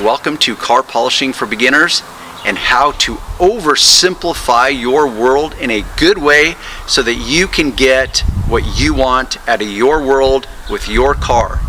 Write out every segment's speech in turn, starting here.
Welcome to Car Polishing for Beginners and how to oversimplify your world in a good way so that you can get what you want out of your world with your car.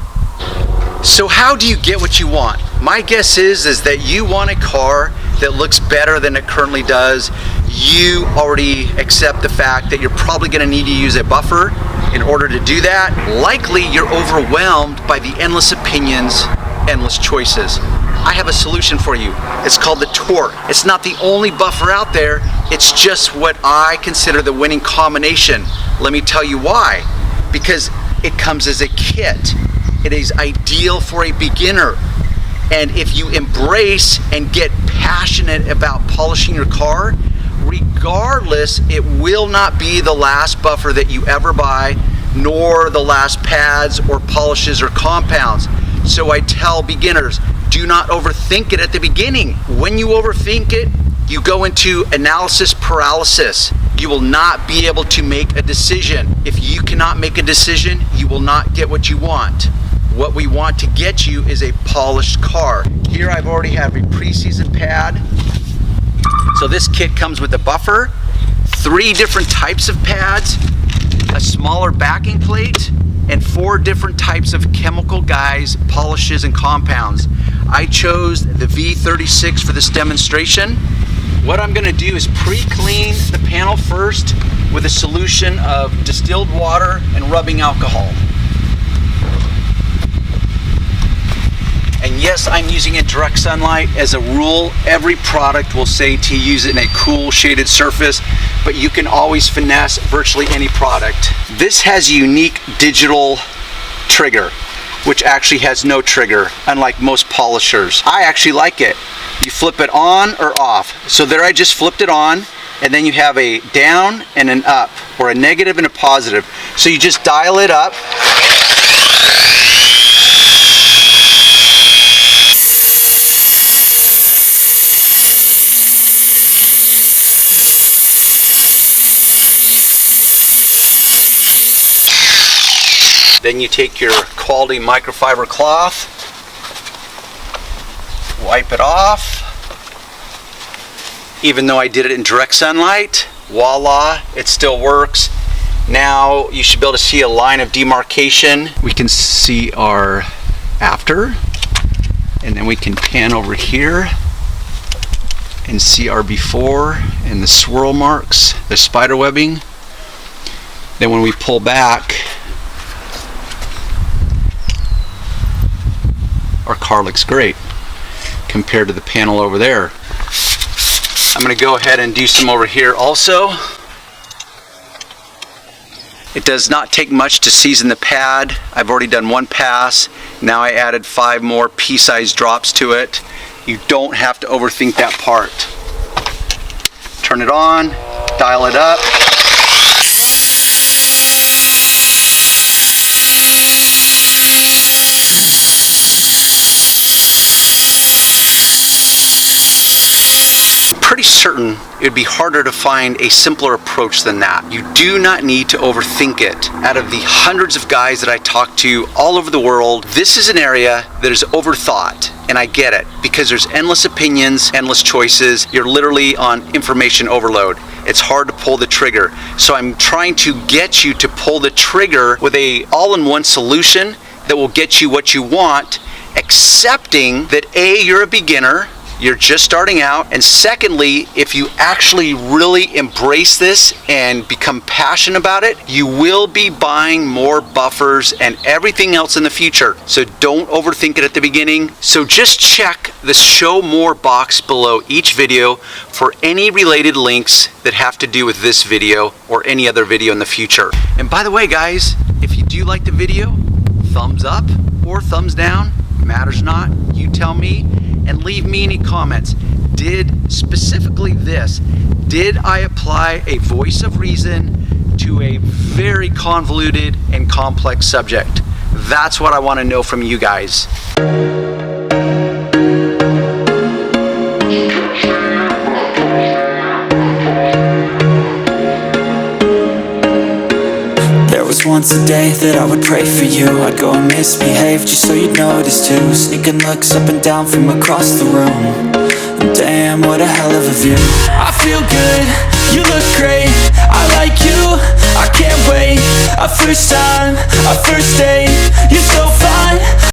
So how do you get what you want? My guess is that you want a car that looks better than it currently does. You already accept the fact that you're probably going to need to use a buffer in order to do that. Likely you're overwhelmed by the endless opinions, endless choices. I have a solution for you. It's called the Torque. It's not the only buffer out there. It's just what I consider the winning combination. Let me tell you why. Because it comes as a kit. It is ideal for a beginner. And if you embrace and get passionate about polishing your car, regardless, it will not be the last buffer that you ever buy, nor the last pads or polishes or compounds. So I tell beginners, do not overthink it at the beginning. When you overthink it, you go into analysis paralysis. You will not be able to make a decision. If you cannot make a decision, you will not get what you want. What we want to get you is a polished car. Here I've already have a pre-season pad. So this kit comes with a buffer, 3 different types of pads, a smaller backing plate, and 4 different types of chemical guys, polishes, and compounds. I chose the V36 for this demonstration. What I'm gonna do is pre-clean the panel first with a solution of distilled water and rubbing alcohol. And yes, I'm using it direct sunlight. As a rule, every product will say to use it in a cool shaded surface, but you can always finesse virtually any product. This has a unique digital trigger, which actually has no trigger, unlike most polishers. I actually like it. You flip it on or off. So there I just flipped it on, and then you have a down and an up, or a negative and a positive. So you just dial it up. Then you take your quality microfiber cloth, wipe it off. Even though I did it in direct sunlight, voila, it still works. Now you should be able to see a line of demarcation. We can see our after, and then we can pan over here and see our before and the swirl marks, the spider webbing. Then when we pull back, our car looks great compared to the panel over there. I'm going to go ahead and do some over here also. It does not take much to season the pad. I've already done 1 pass. Now I added 5 more pea-sized drops to it. You don't have to overthink that part. Turn it on, dial it up. Pretty certain it would be harder to find a simpler approach than that. You do not need to overthink it. Out of the hundreds of guys that I talk to all over the world, this is an area that is overthought, and I get it, because there's endless opinions, endless choices. You're literally on information overload. It's hard to pull the trigger. So I'm trying to get you to pull the trigger with a all-in-one solution that will get you what you want, accepting that A, you're a beginner, you're just starting out, and secondly, if you actually really embrace this and become passionate about it, you will be buying more buffers and everything else in the future. So don't overthink it at the beginning. So just check the show more box below each video for any related links that have to do with this video or any other video in the future. And by the way, guys, if you do like the video, thumbs up or thumbs down, matters not, you tell me. And leave me any comments. Specifically this, did I apply a voice of reason to a very convoluted and complex subject? That's what I want to know from you guys. There was once It's the day that I would pray for you. I'd go and misbehave just so you'd notice too. Sneaking looks up and down from across the room. And damn, what a hell of a view. I feel good, you look great, I like you, I can't wait. A first time, a first date, you're so fine.